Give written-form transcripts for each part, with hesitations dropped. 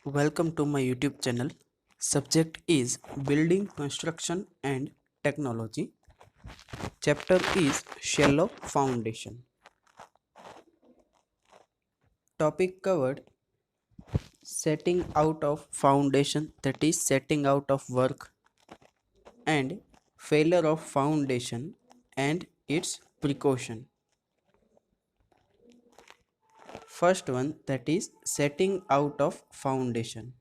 Welcome to my YouTube channel. Subject is Building Construction and Technology. Chapter is Shallow Foundation. Topic covered setting out of foundation, that is setting out of work, and failure of foundation and its precaution. First one, that is setting out of foundation.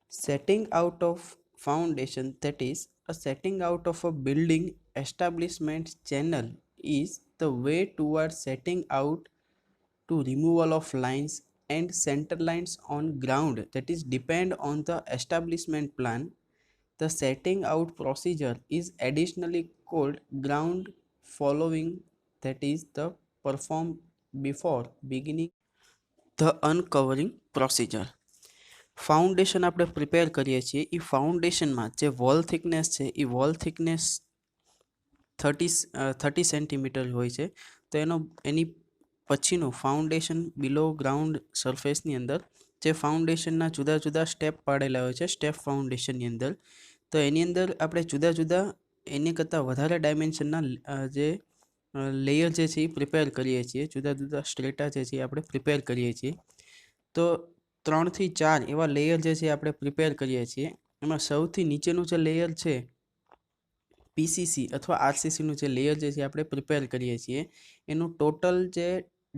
Setting out of foundation, that is a setting out of a building establishment channel, is the way towards setting out to removal of lines and center lines on ground that is depend on the establishment plan. The setting out procedure is additionally called ground following, that is the perform before beginning the uncovering procedure. Foundation આપણે prepare કરીએ છીએ એ ફાઉન્ડેશનમાં જે wall thickness છે એ wall thickness 30 centimetre હોય છે. તો એની પછીનું foundation બિલો ground સરફેસની અંદર જે ફાઉન્ડેશનના જુદા જુદા સ્ટેપ પાડેલા હોય છે સ્ટેપ ફાઉન્ડેશનની અંદર. તો એની અંદર આપણે જુદા જુદા એની કરતાં વધારે ડાયમેન્શનના જે લેયર જે છે એ પ્રિપેર કરીએ છીએ, જુદા જુદા સ્ટ્રેટા જે છે આપણે પ્રિપેર કરીએ છીએ. તો 3 થી 4 એવા લેયર જે છે આપણે પ્રિપેર કરીએ છીએ. એમાં સૌથી નીચેનું જે લેયર છે પીસીસી અથવા આરસીસીનું જે લેયર જે છે આપણે પ્રિપેર કરીએ છીએ, એનું ટોટલ જે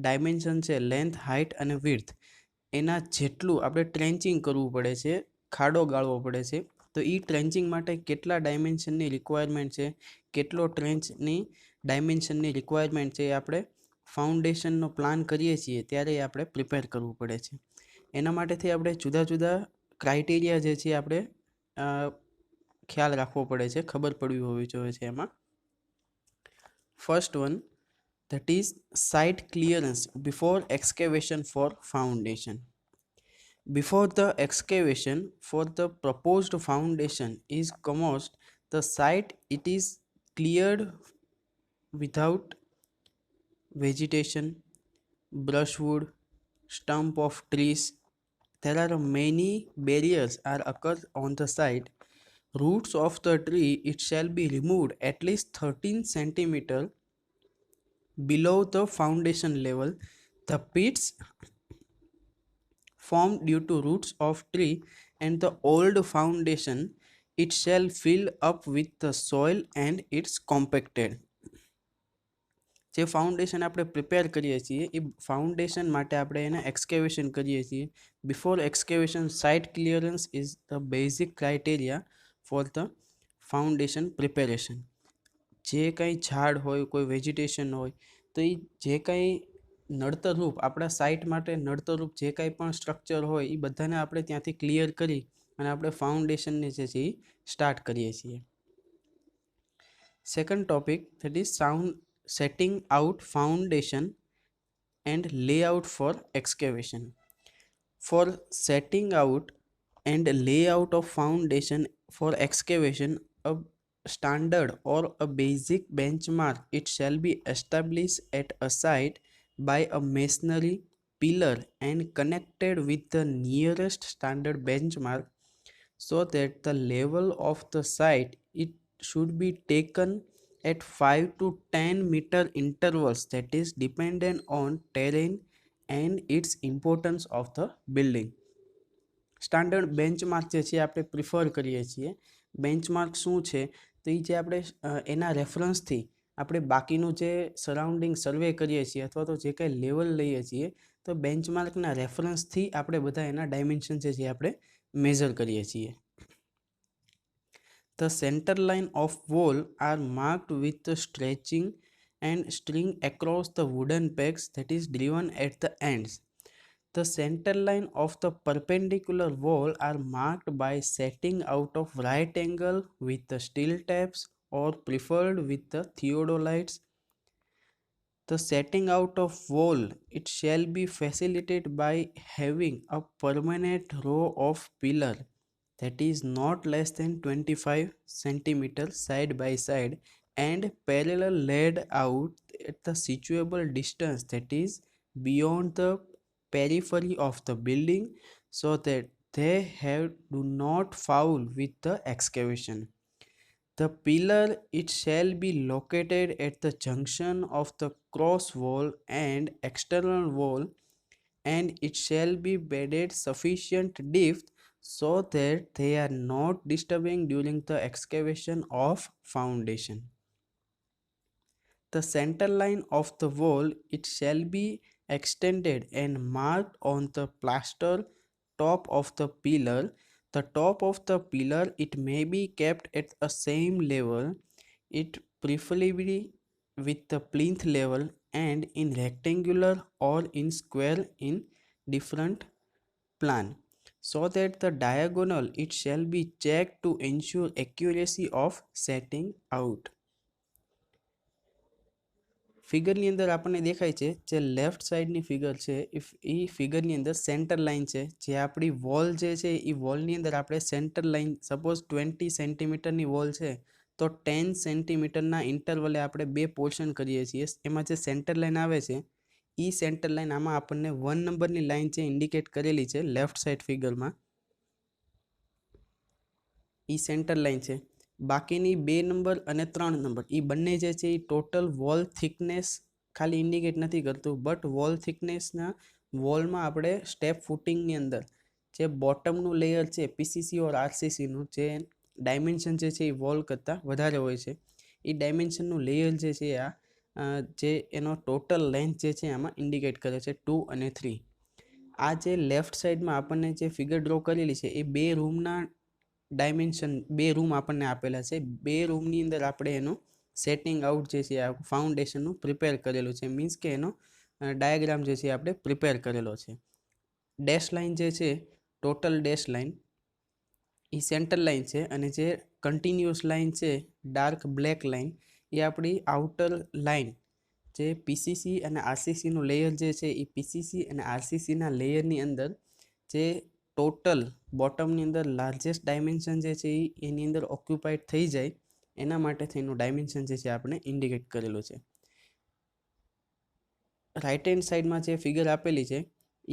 ડાયમેન્શન છે લેન્થ, હાઇટ અને વિડ્થ, એના જેટલું આપણે ટ્રેન્ચિંગ કરવું પડે છે, ખાડો ગાળવો પડે છે. તો એ ટ્રેન્ચિંગ માટે કેટલા ડાયમેન્શનની રિક્વાયરમેન્ટ છે, કેટલો ટ્રેન્ચની ડાયમેન્શનની રિક્વાયરમેન્ટ છે, એ આપણે ફાઉન્ડેશનનો પ્લાન કરીએ છીએ ત્યારે એ આપણે પ્રિપેર કરવું પડે છે. એના માટેથી આપણે જુદા જુદા ક્રાઇટેરિયા જે છે આપણે ખ્યાલ રાખવો પડે છે, ખબર પડવી હોવી જોઈએ છે એમાં. First one, that is site clearance before excavation for foundation. Before the excavation for the proposed foundation is commenced, the site it is cleared without vegetation, brushwood, stump of trees. There are many barriers are occurred on the site. Roots of the tree it shall be removed at least 13 centimeter below the foundation level. The pits formed due to roots of tree and the old foundation it shall fill up with the soil and it's compacted. જે foundation આપણે prepare કરીએ છીએ એ foundation માટે આપણે એને excavation કરીએ છીએ. Before excavation site clearance is the basic criteria for the foundation preparation. જે કંઈ ઝાડ હોય, કોઈ વેજીટેશન હોય, તો એ જે કંઈ નડતરરૂપ આપણા સાઇટ માટે નડતરરૂપ જે કંઈ પણ સ્ટ્રક્ચર હોય એ બધાને આપણે ત્યાંથી ક્લિયર કરી અને આપણે ફાઉન્ડેશનને જે છે એ સ્ટાર્ટ કરીએ છીએ. Second topic, that is setting out foundation and layout for excavation. For setting out and layout of foundation for excavation, a standard or a basic benchmark it shall be established at a site by a masonry pillar and connected with the nearest standard benchmark, so that the level of the site it should be taken at 5 to 10 meter intervals, that is dependent on terrain and its importance of the building. Standard benchmark જે છે આપણે prefer કરીએ છીએ. Benchmark શું છે? તો એ જે આપણે એના રેફરન્સથી આપણે બાકીનું જે સરાઉન્ડિંગ સર્વે કરીએ છીએ અથવા તો જે કંઈ લેવલ લઈએ છીએ, તો બેન્ચમાર્કના રેફરન્સથી આપણે બધા એના ડાયમેન્શન જે છે આપણે મેઝર કરીએ છીએ. The center line of wall are marked with the stretching and string across the wooden pegs that is driven at the ends. The center line of the perpendicular wall are marked by setting out of right angle with the steel taps or preferred with the theodolites. The setting out of wall it shall be facilitated by having a permanent row of pillar that is not less than 25 centimeters side by side and parallel laid out at the situable distance, that is beyond the periphery of the building, so that they have do not foul with the excavation. The pillar it shall be located at the junction of the cross wall and external wall, and it shall be bedded sufficient depth so that they are not disturbing during the excavation of foundation. The center line of the wall it shall be extended and marked on the plaster top of the pillar. The top of the pillar it may be kept at the same level, it preferably with the plinth level, and in rectangular or in square in different plan, so that the diagonal it shall be checked to ensure accuracy of setting out. ફિગરની અંદર આપણને દેખાય છે જે left સાઈડની figure છે એ ફિગરની અંદર centre line છે, જે આપણી વોલ જે છે એ વોલની અંદર આપણે સેન્ટર લાઇન સપોઝ 20 સેન્ટીમીટરની વોલ છે તો 10 સેન્ટીમીટરના ઇન્ટરવલે આપણે બે પોર્શન કરીએ છીએ. એમાં જે સેન્ટર લાઇન આવે છે એ સેન્ટર લાઇન આમાં આપણને 1 નંબરની લાઇન છે ઇન્ડિકેટ કરેલી છે લેફ્ટ સાઈડ ફિગરમાં, એ સેન્ટર લાઇન છે. બાકીની 2 નંબર અને 3 નંબર એ બંને જે છે એ ટોટલ વોલ થિકનેસ ખાલી ઇન્ડિકેટ નથી કરતું, બટ વોલ થિકનેસના વોલમાં આપણે સ્ટેપ ફૂટિંગની અંદર જે બોટમનું લેયર છે પીસીસી ઓર આરસીસીનું જે ડાયમેન્શન જે છે એ વોલ કરતાં વધારે હોય છે, એ ડાયમેન્શનનું લેયર જે છે જે એનો ટોટલ લેન્થ જે છે આમાં ઇન્ડિકેટ કરે છે 2 અને 3. આ જે લેફ્ટ સાઈડમાં આપણને જે ફિગર ડ્રો કરેલી છે એ 2 રૂમના ડાયમેન્શન, 2 રૂમ આપણને આપેલા છે. 2 રૂમની અંદર આપણે એનું સેટિંગ આઉટ જે છે આ ફાઉન્ડેશનનું પ્રિપેર કરેલું છે, મીન્સ કે એનો ડાયાગ્રામ જે છે આપણે પ્રિપેર કરેલો છે. ડેશ લાઇન જે છે ટોટલ ડેશ લાઇન એ સેન્ટર લાઇન છે, અને જે કન્ટિન્યુઅસ લાઇન છે ડાર્ક બ્લેક લાઇન એ આપણી આઉટર લાઇન જે પીસીસી અને આરસીસીનું લેયર જે છે એ પીસીસી અને આરસીસીના લેયરની અંદર જે ટોટલ બોટમની અંદર લાર્જેસ્ટ ડાયમેન્શન જે છે એની અંદર ઓક્યુપાઈડ થઈ જાય એના માટે થઈનું ડાયમેન્શન જે છે આપણે ઇન્ડિકેટ કરેલું છે. રાઇટ હેન્ડ સાઈડમાં જે ફિગર આપેલી છે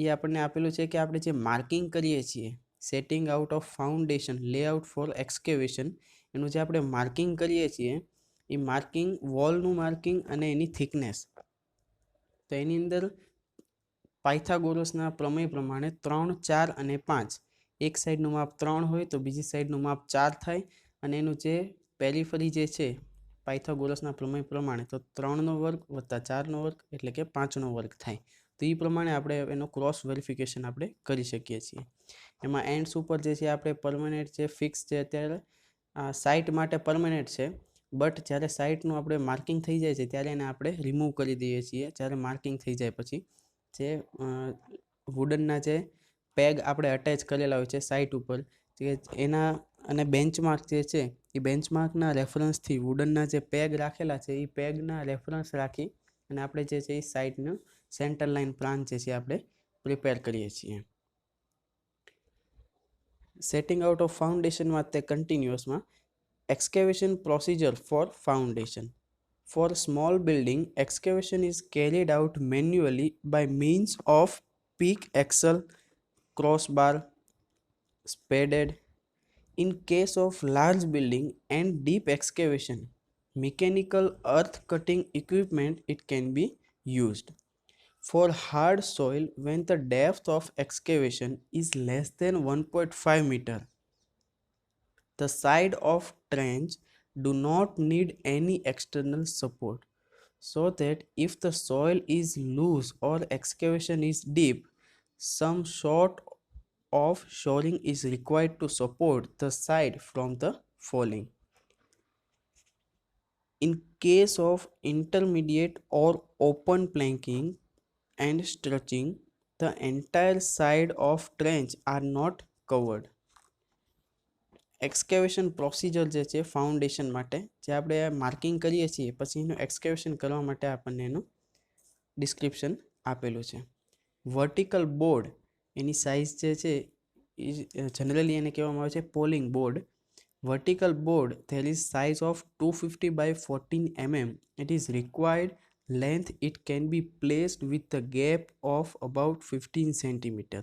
એ આપણને આપેલું છે કે આપણે જે માર્કિંગ કરીએ છીએ setting out of foundation layout for excavation, એનું જે આપણે માર્કિંગ કરીએ છીએ એ માર્કિંગ વોલનું માર્કિંગ અને એની થિકનેસ, તો એની અંદર પાયથાગોરસના પ્રમેય પ્રમાણે 3, 4 અને 5, એક સાઈડનું માપ 3 હોય તો બીજી સાઈડનું માપ 4 થાય, અને એનું જે પેરીફરી જે છે પાયથાગોરસના પ્રમેય પ્રમાણે તો 3નો વર્ગ વત્તા 4નો વર્ગ એટલે કે 5નો વર્ગ થાય. તો એ પ્રમાણે આપણે એનો ક્રોસ વેરિફિકેશન આપણે કરી શકીએ છીએ. એમાં એન્ડ્સ ઉપર જે છે આપણે પરમેનન્ટ જે ફિક્સ છે અત્યારે સાઇટ માટે પરમેનન્ટ છે, બટ જ્યારે સાઇટનું આપણે માર્કિંગ થઈ જાય છે ત્યારે એને આપણે રિમૂવ કરી દઈએ છીએ. જ્યારે માર્કિંગ થઈ જાય પછી જે વુડનના જે પેગ આપણે અટેચ કરેલા હોય છે સાઇટ ઉપર, જે એના અને બેન્ચમાર્ક જે છે એ બેન્ચમાર્કના રેફરન્સથી વુડનના જે પેગ રાખેલા છે એ પેગના રેફરન્સ રાખી અને આપણે જે છે એ સાઇટનું સેન્ટર લાઇન પ્લાન જે છે આપણે પ્રિપેર કરીએ છીએ. સેટિંગ આઉટ ઓફ ફાઉન્ડેશનમાં તે કન્ટિન્યુઅસમાં excavation procedure for foundation. For small building, excavation is carried out manually by means of pick axle, crossbar, spaded. In case of large building and deep excavation, mechanical earth cutting equipment it can be used. For hard soil, when the depth of excavation is less than 1.5 meter, the side of trench do not need any external support, so that if the soil is loose or excavation is deep, some sort of shoring is required to support the side from the falling. In case of intermediate or open planking and stretching, the entire side of trench are not covered. Excavation procedure જે છે foundation માટે જે આપણે marking કરીએ છીએ પછી એનું એક્સકેવેશન કરવા માટે આપણને એનું ડિસ્ક્રિપ્શન આપેલું છે. વર્ટિકલ બોર્ડ એની સાઇઝ જે છે એ જનરલી એને કહેવામાં આવે છે polling board. Vertical board there is size of 250 by 14 mm. It is required length it can be placed with the gap of about 15 centimeter.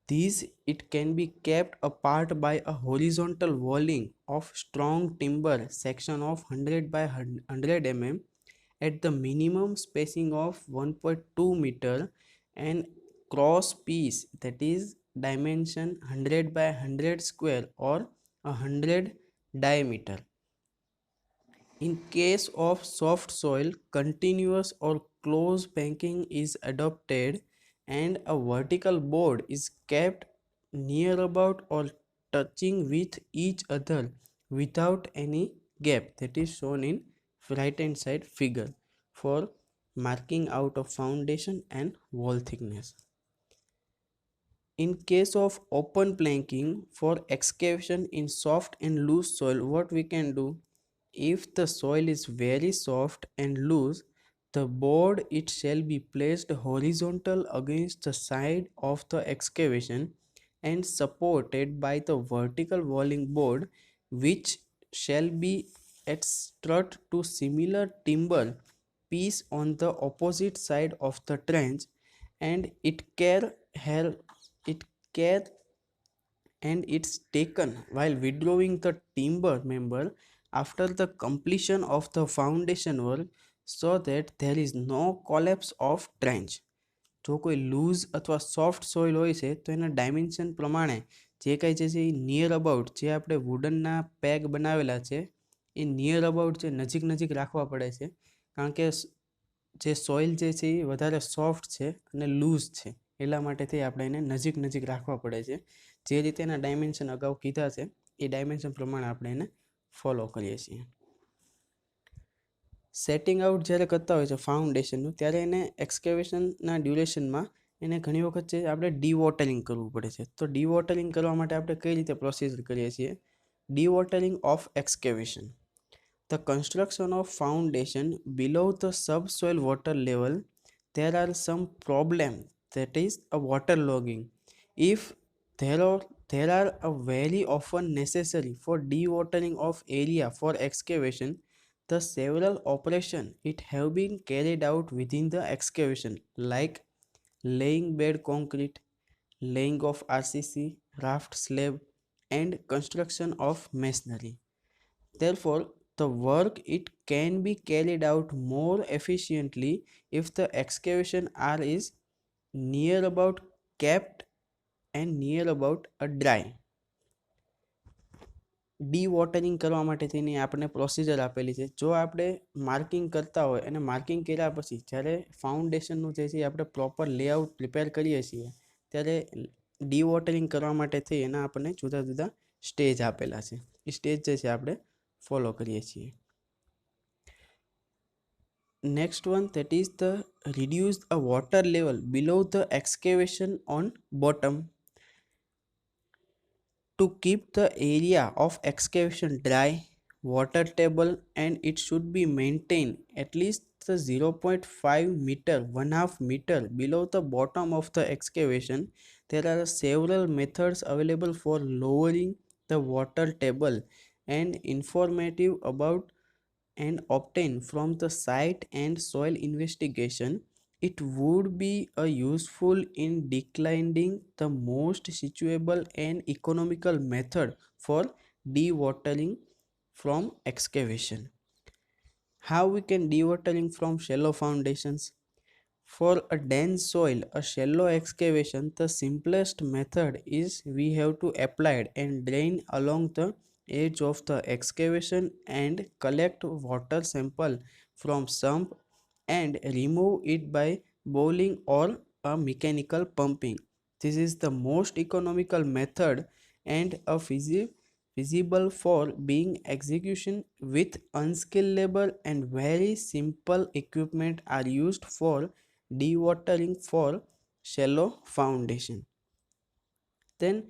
These it can be kept apart by a horizontal walling of strong timber section of 100 by 100 mm at the minimum spacing of 1.2 meter and cross piece, that is dimension 100 by 100 square or 100 diameter. In case of soft soil, continuous or close banking is adopted and a vertical board is kept near about or touching with each other without any gap, that is shown in right hand side figure for marking out of foundation and wall thickness. In case of open planking for excavation in soft and loose soil, what we can do? If the soil is very soft and loose, the board it shall be placed horizontal against the side of the excavation and supported by the vertical walling board, which shall be at strut to similar timber piece on the opposite side of the trench, and it care and it's taken while withdrawing the timber member after the completion of the foundation work, so that there is no collapse of trench. જો કોઈ loose અથવા soft soil હોય છે તો એના dimension પ્રમાણે જે કાંઈ છે એ નિયર અબાઉટ જે આપણે વુડનના પેગ બનાવેલા છે એ નિયર અબાઉટ જે નજીક નજીક રાખવા પડે છે, કારણ કે જે સોઇલ જે છે એ વધારે સોફ્ટ છે અને લૂઝ છે, એટલા માટેથી આપણે એને નજીક નજીક રાખવા પડે છે. જે રીતે એના ડાયમેન્શન અગાઉ કીધા છે એ ડાયમેન્શન પ્રમાણે આપણે એને ફોલો કરીએ છીએ. સેટિંગ આઉટ જ્યારે કરતા હોય છે ફાઉન્ડેશનનું, ત્યારે એને એક્સકેવેશનના ડ્યુરેશનમાં એને ઘણી વખત છે આપણે ડીવોટરિંગ કરવું પડે છે. તો ડીવોટરિંગ કરવા માટે આપણે કઈ રીતે પ્રોસીજર કરીએ છીએ? Dewatering of excavation. The construction of foundation below the subsoil water level, there are some problem, that is a waterlogging. If there are a very often necessary for dewatering of area for excavation, the several operation it have been carried out within the excavation, like laying bed concrete, laying of RCC, raft slab, and construction of masonry. Therefore, the work it can be carried out more efficiently if the excavation R is near about kept and near about a dry. Dewatering કરવા માટે થઈને આપણે procedure આપેલી છે. જો આપણે marking કરતા હોય અને માર્કિંગ કર્યા પછી જ્યારે ફાઉન્ડેશનનું જે છે આપણે પ્રોપર લેઆઉટ પ્રિપેર કરીએ છીએ, ત્યારે ડીવોટરિંગ કરવા માટે થઈ એના આપણને જુદા જુદા સ્ટેજ આપેલા છે. એ સ્ટેજ જે છે આપણે ફોલો કરીએ છીએ. Next one, that is the reduce a water level below the excavation on bottom. To keep the area of excavation dry, water table, and it should be maintained at least the 0.5 meter, 1/2 meter below the bottom of the excavation. There are several methods available for lowering the water table and informative about and obtained from the site and soil investigation. It would be a useful in declining the most suitable and economical method for dewatering from excavation. How we can dewatering from shallow foundations? For a dense soil, a shallow excavation, the simplest method is we have to apply and drain along the edge of the excavation and collect water sample from sump and remove it by boiling or a mechanical pumping. This is the most economical method and a feasible for being execution with unskilled labor, and very simple equipment are used for dewatering for shallow foundation. Then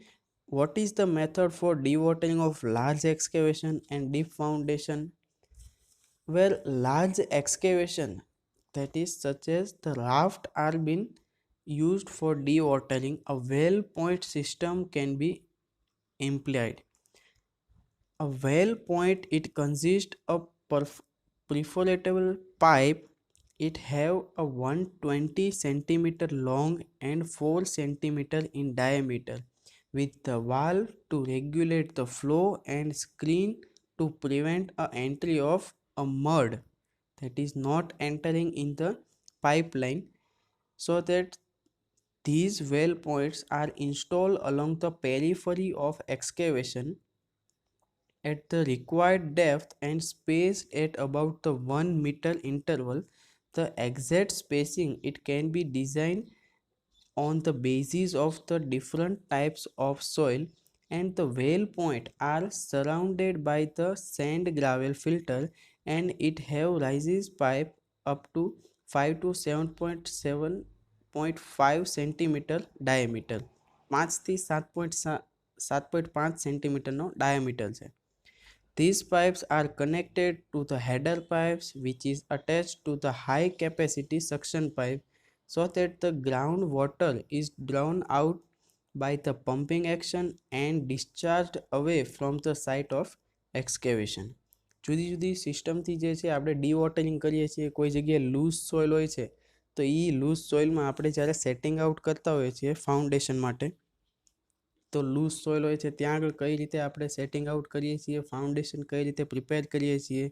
what is the method for dewatering of large excavation and deep foundation? Where large excavation, that is such as the raft, are being used for dewatering, a well point system can be employed. A well point it consists of perforatable pipe It have a 120 centimeter long and 4 centimeter in diameter, with the valve to regulate the flow and screen to prevent a entry of a mud that is not entering in the pipeline, so that these well points are installed along the periphery of excavation at the required depth and spaced at about the 1 meter interval. The exact spacing it can be designed on the basis of the different types of soil, and the well point are surrounded by the sand gravel filter, and it have rises pipe up to 5 to 7.5 centimeter diameter, 5 થી 7.5 સેન્ટીમીટરનો diameter છે. These pipes are connected to the header pipes, which is attached to the high capacity suction pipe, so that the groundwater is drawn out by the pumping action and discharged away from the site of excavation. જુદી જુદી સિસ્ટમથી જે છે આપણે dewatering કરીએ છીએ. કોઈ જગ્યાએ લૂઝ સોઇલ હોય છે તો એ લૂઝ સોઇલમાં આપણે જ્યારે સેટિંગ આઉટ કરતા હોઈએ છીએ ફાઉન્ડેશન માટે, તો લૂઝ સોઇલ હોય છે ત્યાં આગળ કઈ રીતે આપણે સેટિંગ આઉટ કરીએ છીએ, ફાઉન્ડેશન કઈ રીતે પ્રિપેર કરીએ છીએ.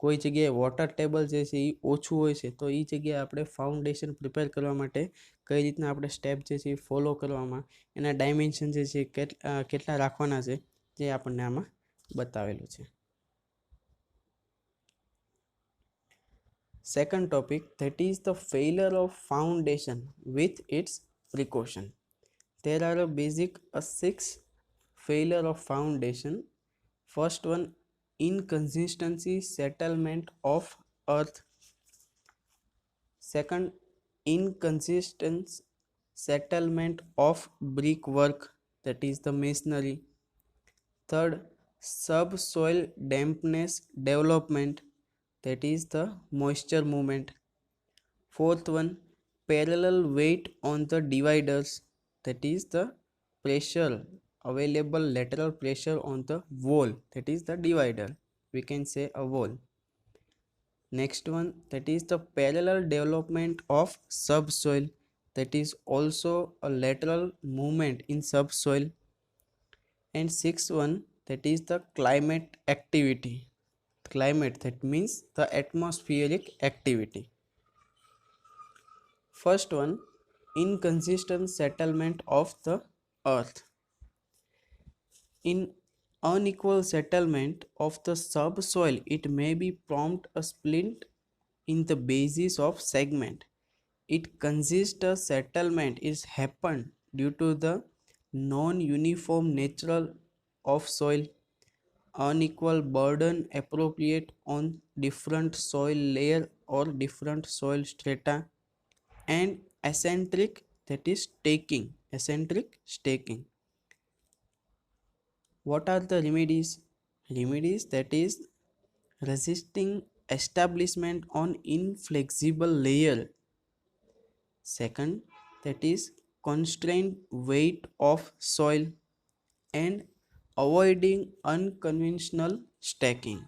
કોઈ જગ્યાએ વોટર ટેબલ જે છે એ ઓછું હોય છે તો એ જગ્યાએ આપણે ફાઉન્ડેશન પ્રિપેર કરવા માટે કઈ રીતના આપણે સ્ટેપ જે છે એ ફોલો કરવામાં, એના ડાયમેન્શન જે છે કેટલા રાખવાના છે જે આપણને આમાં બતાવેલું છે. Second topic, that is the failure of foundation with its precaution. There are a basic 6 failure of foundation. First one, inconsistency settlement of earth. Second, inconsistent settlement of brickwork, that is the masonry. Third, subsoil dampness development, that is the moisture movement. Fourth one, parallel weight on the dividers, that is the pressure, available lateral pressure on the wall, that is the divider, we can say a wall. Next one, that is the parallel development of subsoil, that is also a lateral movement in subsoil. And sixth one, that is the climate activity. Climate, that means the atmospheric activity. First one, inconsistent settlement of the earth. In unequal settlement of the subsoil, it may be prompt a splint in the basis of segment. It consists a settlement is happened due to the non-uniform nature of soil, unequal burden appropriate on different soil layer or different soil strata, and eccentric, that is staking, eccentric staking. What are the remedies? Remedies, that is resisting establishment on inflexible layer. Second, that is constrained weight of soil, and avoiding unconventional stacking.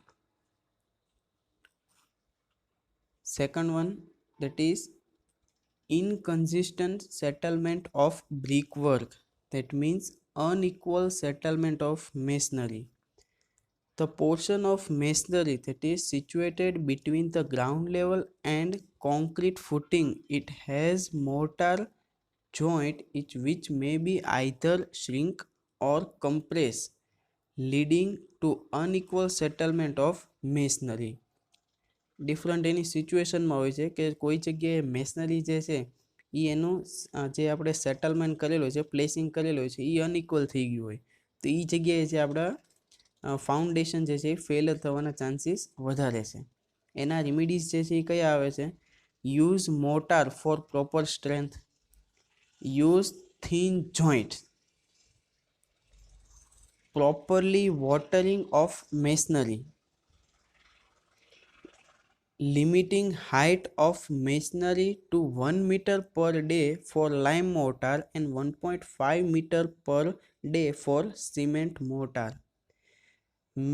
Second one, that is inconsistent settlement of brickwork, that means unequal settlement of masonry. The portion of masonry that is situated between the ground level and concrete footing, it has mortar joint which may be either shrink or compress, leading to unequal settlement of masonry. Different એની સિચ્યુએશનમાં હોય છે કે કોઈ જગ્યાએ masonry જે છે એ એનું જે આપણે સેટલમેન્ટ કરેલું છે, પ્લેસિંગ કરેલું છે, એ અનઇક્વલ થઈ ગયું હોય તો એ જગ્યાએ જે આપણા ફાઉન્ડેશન જે છે એ ફેલર થવાના ચાન્સીસ વધારે છે. એના રિમિડીઝ જે છે એ કયા આવે છે? Use mortar for proper strength, use thin joint, properly watering of masonry, limiting height of masonry to 1 meter per day for lime mortar and 1.5 meter per day for cement mortar.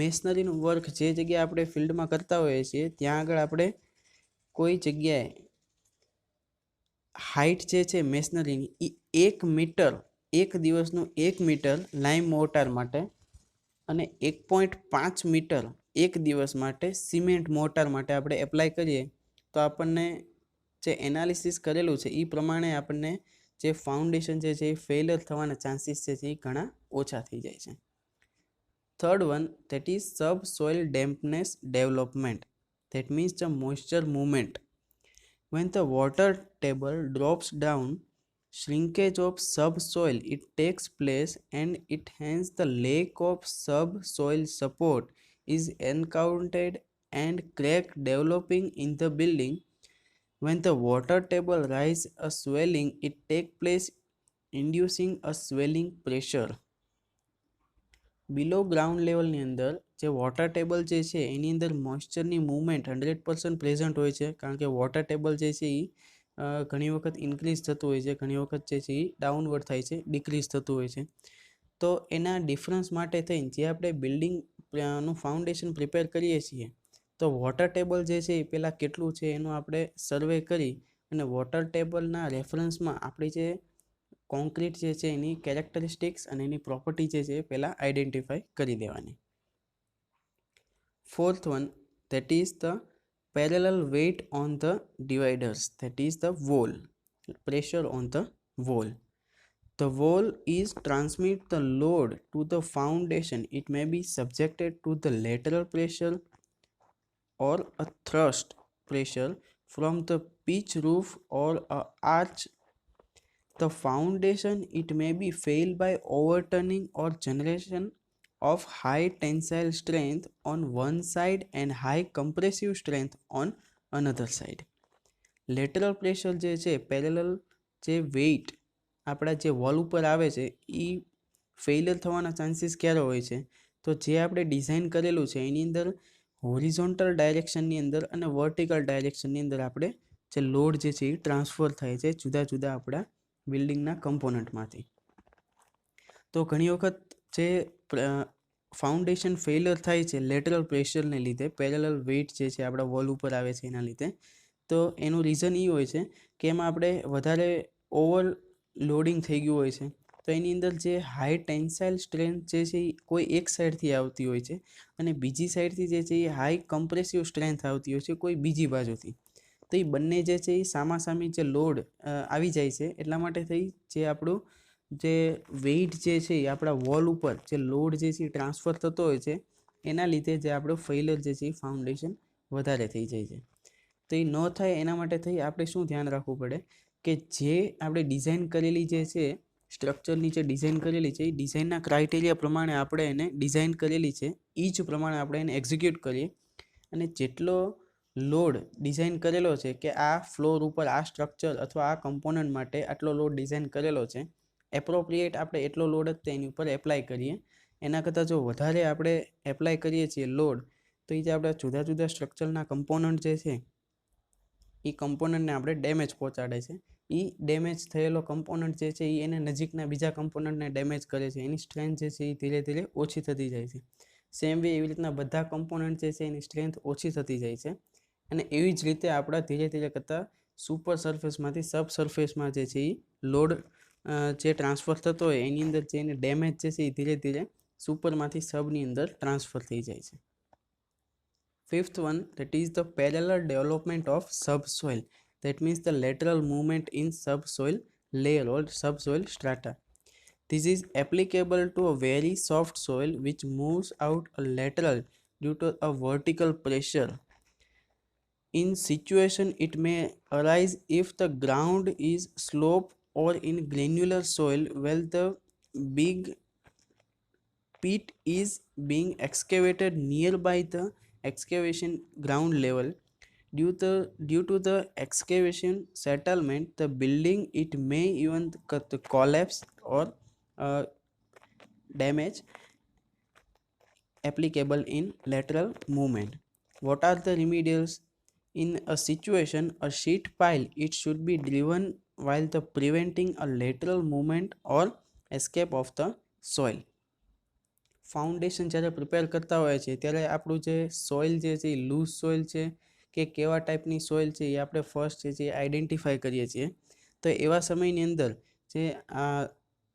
મેશનરીનું work જે જગ્યાએ આપણે ફિલ્ડમાં કરતા હોઈએ છીએ ત્યાં આગળ આપણે કોઈ જગ્યાએ હાઇટ જે છે મેશનરીની એ 1 મીટર, એક દિવસનું 1 મીટર લાઇમ મોર્ટાર માટે અને 1.5 મીટર એક દિવસ માટે સિમેન્ટ મોર્ટાર માટે આપણે એપ્લાય કરીએ તો આપણને જે એનાલિસિસ કરેલું છે એ પ્રમાણે આપણને જે ફાઉન્ડેશન છે એ ફેલિયર થવાના ચાન્સીસ છે એ ઘણા ઓછા થઈ જાય છે. Third one, that is subsoil dampness development. That means the moisture movement. When the water table drops down, shrinkage of subsoil it takes place, and it hence the lack of subsoil support is encountered and crack developing in the building. When the water table rise, a swelling it take place, inducing a swelling pressure. Below ground લેવલની અંદર જે water table જે છે એની અંદર મોઇશ્ચરની movement 100% present હોય છે, કારણ કે વોટર ટેબલ જે છે એ ઘણી વખત ઇન્ક્રીઝ થતું હોય છે, ઘણી વખત જે છે એ ડાઉનવર્ડ થાય છે, ડિક્રીઝ થતું હોય છે. તો એના ડિફરન્સ માટે થઈને જે આપણે બિલ્ડિંગનું ફાઉન્ડેશન પ્રિપેર કરીએ છીએ તો વોટર ટેબલ જે છે એ પહેલાં કેટલું છે એનું આપણે સર્વે કરી અને વોટર ટેબલના રેફરન્સમાં આપણી જે કોન્ક્રીટ જે છે એની કેરેક્ટરિસ્ટિક્સ અને એની પ્રોપર્ટી જે છે એ પહેલાં આઈડેન્ટિફાઈ કરી દેવાની. Fourth one, that is the parallel weight on the dividers, that is the wall, pressure on the wall. The wall is transmit the load to the foundation. It may be subjected to the lateral pressure or a thrust pressure from the pitch roof or a arch. The foundation it may be failed by overturning or generation of high tensile strength on one side and high compressive strength on another side. Lateral pressure જે છે, parallel જે weight આપણા જે wall ઉપર આવે છે એ failure થવાના chances ક્યારે હોય છે તો જે આપણે ડિઝાઇન કરેલું છે એની અંદર હોરિઝોન્ટલ ડાયરેક્શનની અંદર અને વર્ટિકલ ડાયરેક્શનની અંદર આપણે જે લોડ જે છે એ ટ્રાન્સફર થાય છે જુદા જુદા આપણા બિલ્ડિંગના કમ્પોનન્ટમાંથી. તો ઘણી વખત જે ફાઉન્ડેશન ફેઇલિયર થાય છે લેટરલ પ્રેશરને લીધે, પેરેલલ વેઇટ જે છે આપણા વોલ ઉપર આવે છે એના લીધે, તો એનું રીઝન એ હોય છે કે એમાં આપણે વધારે ઓવર લોડિંગ થઈ ગયું હોય છે. તો એની અંદર જે હાઈ ટેન્સાઇલ સ્ટ્રેન્થ જે છે એ કોઈ એક સાઈડથી આવતી હોય છે અને બીજી સાઈડથી જે છે એ હાઈ કમ્પ્રેસિવ સ્ટ્રેન્થ આવતી હોય છે કોઈ બીજી બાજુથી. તો એ બંને જે છે એ સામાસામી જે લોડ આવી જાય છે એટલા માટે થઈ જે આપણું જે વેઇટ જે છે એ આપણા વોલ ઉપર જે લોડ જે છે એ ટ્રાન્સફર થતો હોય છે એના લીધે જે આપણું ફેઇલિયર જે છે એ ફાઉન્ડેશન વધારે થઈ જાય છે. તો એ ન થાય એના માટે થઈ આપણે શું ધ્યાન રાખવું પડે કે જે આપણે ડિઝાઇન કરેલી જે છે સ્ટ્રક્ચરની જે ડિઝાઇન કરેલી છે એ ડિઝાઇનના ક્રાઇટેરિયા પ્રમાણે આપણે એને ડિઝાઇન કરેલી છે એ જ પ્રમાણે આપણે એને એક્ઝિક્યુટ કરીએ અને જેટલો લોડ ડિઝાઇન કરેલો છે કે આ ફ્લોર ઉપર આ સ્ટ્રક્ચર અથવા આ કમ્પોનન્ટ માટે આટલો લોડ ડિઝાઇન કરેલો છે, એપ્રોપ્રિએટ આપણે એટલો લોડ જ તેની ઉપર એપ્લાય કરીએ. એના કરતાં જો વધારે આપણે એપ્લાય કરીએ છીએ લોડ તો એ જે આપણા જુદા જુદા સ્ટ્રક્ચરના કમ્પોનન્ટ જે છે એ કમ્પોનન્ટને આપણે ડેમેજ પહોંચાડે છે. એ ડેમેજ થયેલો કમ્પોનન્ટ જે છે એ એને નજીકના બીજા કમ્પોનન્ટને ડેમેજ કરે છે, એની સ્ટ્રેન્થ જે છે એ ધીરે ધીરે ઓછી થતી જાય છે. સેમ વે એવી રીતના બધા કમ્પોનન્ટ જે છે એની સ્ટ્રેન્થ ઓછી થતી જાય છે અને એવી જ રીતે આપણા ધીરે ધીરે કરતાં સુપર સરફેસમાંથી સબ સરફેસમાં જે છે એ લોડ જે ટ્રાન્સફર થતો હોય એની અંદર જે એને ડેમેજ જે છે એ ધીરે ધીરે સુપરમાંથી સબની અંદર ટ્રાન્સફર થઈ જાય છે. Fifth one, that is the parallel development of subsoil. That means the lateral movement in subsoil layer or subsoil strata. This is applicable to a very soft soil which moves out a lateral due to a vertical pressure. In situation it may arise if the ground is slope or in granular soil while the big pit is being excavated nearby the excavation ground level. Due to the excavation settlement, the building it may even collapse or damage applicable in lateral movement. What are the remedials? In a situation, a sheet pile it should be driven while the preventing a lateral movement or escape of the soil. Foundation જ્યારે prepare કરતા હોય છે ત્યારે આપણું જે soil જે છે એ loose soil છે કે કેવા ટાઈપની સોઇલ છે એ આપણે ફર્સ્ટ છે જે આઈડેન્ટિફાઈ કરીએ છીએ. તો એવા સમયની અંદર જે આ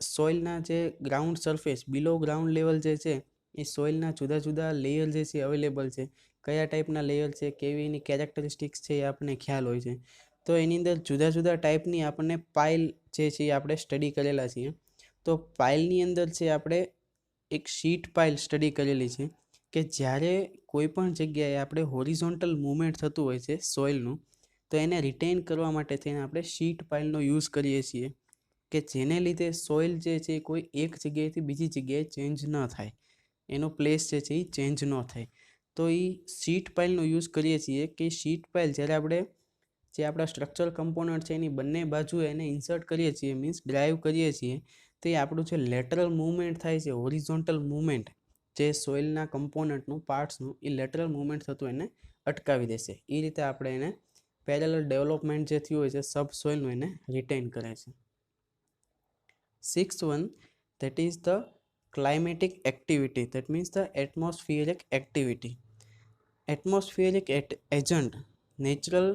સોઇલના જે ગ્રાઉન્ડ સરફેસ બિલો ગ્રાઉન્ડ લેવલ જે છે એ સોઇલના જુદા જુદા લેયર જે છે અવેલેબલ છે, કયા ટાઈપના લેયર છે, કેવી એની કેરેક્ટરિસ્ટિક્સ છે એ આપણને ખ્યાલ હોય છે. તો એની અંદર જુદા જુદા ટાઈપની આપણને પાઇલ જે છે એ આપણે સ્ટડી કરેલા છીએ. તો પાઇલની અંદર છે આપણે એક શીટ પાઇલ સ્ટડી કરેલી છે કે જ્યારે કોઈ પણ જગ્યાએ આપણે હોરિઝોન્ટલ મૂવમેન્ટ થતું હોય છે સોઇલનું, તો એને રિટેન કરવા માટે થઈને આપણે શીટ પાઇલનો યુઝ કરીએ છીએ કે જેને લીધે સોઇલ જે છે કોઈ એક જગ્યાએથી બીજી જગ્યાએ ચેન્જ ન થાય, એનો પ્લેસ જે છે એ ચેન્જ ન થાય. તો એ શીટ પાઇલનો યુઝ કરીએ છીએ કે શીટ પાઇલ જ્યારે આપણે જે આપણા સ્ટ્રક્ચરલ કમ્પોનન્ટ છે એની બંને બાજુ એને ઇન્સર્ટ કરીએ છીએ, મીન્સ ડ્રાઈવ કરીએ છીએ, તો એ આપણું જે લેટરલ મૂવમેન્ટ થાય છે, હોરિઝોન્ટલ મૂવમેન્ટ જે સોઇલના કમ્પોનન્ટનું પાર્ટ્સનું, એ લેટરલ મૂવમેન્ટ થતું એને અટકાવી દેશે. એ રીતે આપણે એને પેરેલલ ડેવલપમેન્ટ જે થયું હોય છે સબ સોઇલનું એને રિટેન કરે છે. 6th one, that is the climatic activity, that means the atmospheric activity. Atmospheric agent, natural,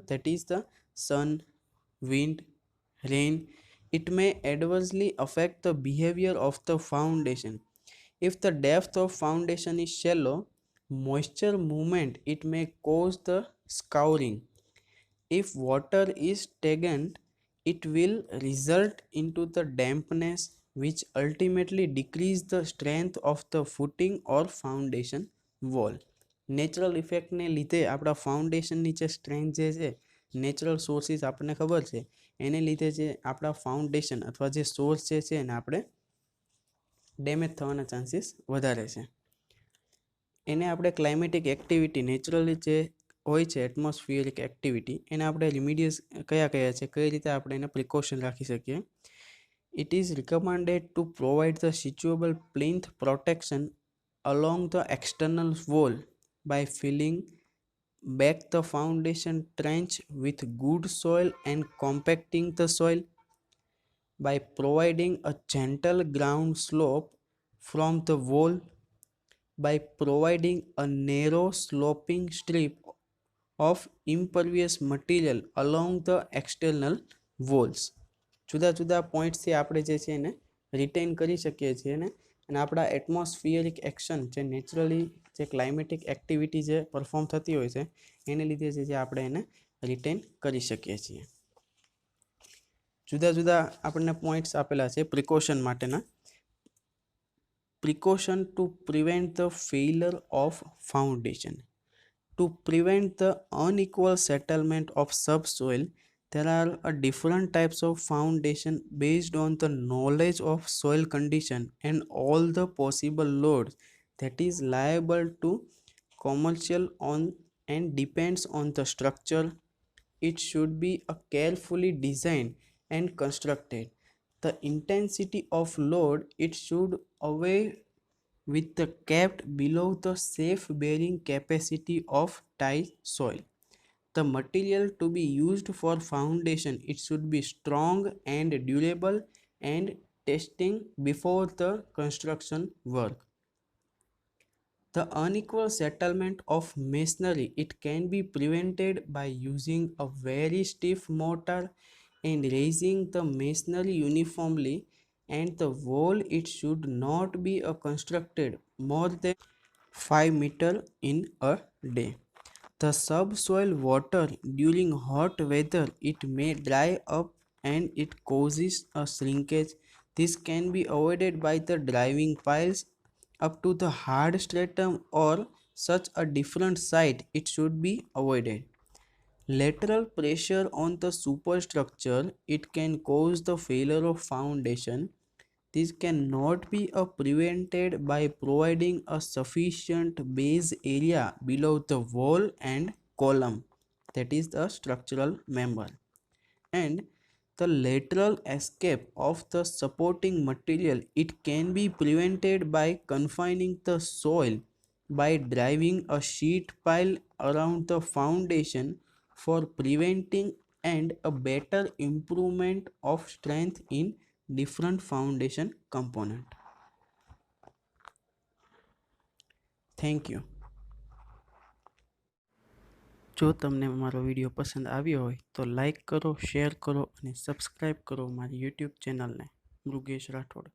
that is the sun, wind, rain, it may adversely affect the behavior of the foundation. If the depth of foundation is shallow, moisture movement it may cause the scouring. If water is stagnant, it will result into the dampness, which ultimately decrease the strength of the footing or foundation wall. Natural ઇફેક્ટને લીધે આપણા ફાઉન્ડેશનની જે strength જે છે, natural sources આપણને ખબર છે, એને લીધે જે આપણા ફાઉન્ડેશન અથવા જે સોર્સ જે છે એને આપણે ડેમેજ થવાના ચાન્સીસ વધારે છે. એને આપણે ક્લાઇમેટિક એક્ટિવિટી, નેચરલી જે હોય છે એટમોસ્ફિયરિક એક્ટિવિટી, એને આપણે રિમીડિયસ કયા કયા છે, કઈ રીતે આપણે એને પ્રિકોશન રાખી શકીએ. It is recommended to provide the suitable plinth protection along the external wall by filling back the foundation trench with good soil and compacting the soil, by providing a gentle ground slope from the wall, by providing a narrow sloping strip of impervious material along the external walls. જુદા જુદા પોઈન્ટ્સથી આપણે જે છે એને written કરી શકીએ છીએ ને, અને આપણા એટમોસ્ફિયરિક એક્શન જે નેચરલી જે ક્લાઇમેટિક એક્ટિવિટી જે પરફોર્મ થતી હોય છે એને લીધે જે આપણે એને રિટેન કરી શકીએ છીએ. જુદા જુદા આપણને પોઈન્ટ્સ આપેલા છે પ્રિકોશન માટેના. Precaution to prevent the failure of foundation. To prevent the unequal settlement of subsoil, there are different types of foundation based on the knowledge of soil condition and all the possible loads that is liable to commercial on and depends on the structure. It should be carefully designed and constructed. The intensity of load it should away with the kept below the safe bearing capacity of tie soil. The material to be used for foundation it should be strong and durable and testing before the construction work. The unequal settlement of masonry it can be prevented by using a very stiff mortar and raising the masonry uniformly, and the wall it should not be constructed more than 5 meters in a day. The subsoil water during hot weather it may dry up and it causes a shrinkage. This can be avoided by the driving piles up to the hard stratum or such a different site it should be avoided. Lateral pressure on the superstructure it can cause the failure of foundation. This cannot be prevented by providing a sufficient base area below the wall and column, that is the structural member, and the lateral escape of the supporting material it can be prevented by confining the soil by driving a sheet pile around the foundation for preventing and a better improvement of strength in different foundation component. Thank you. જો તમને મારો video પસંદ આવ્યો હોય તો like કરો, share કરો અને સબસ્ક્રાઈબ કરો મારી યુટ્યુબ ચેનલને મૃગેશ રાઠોડ.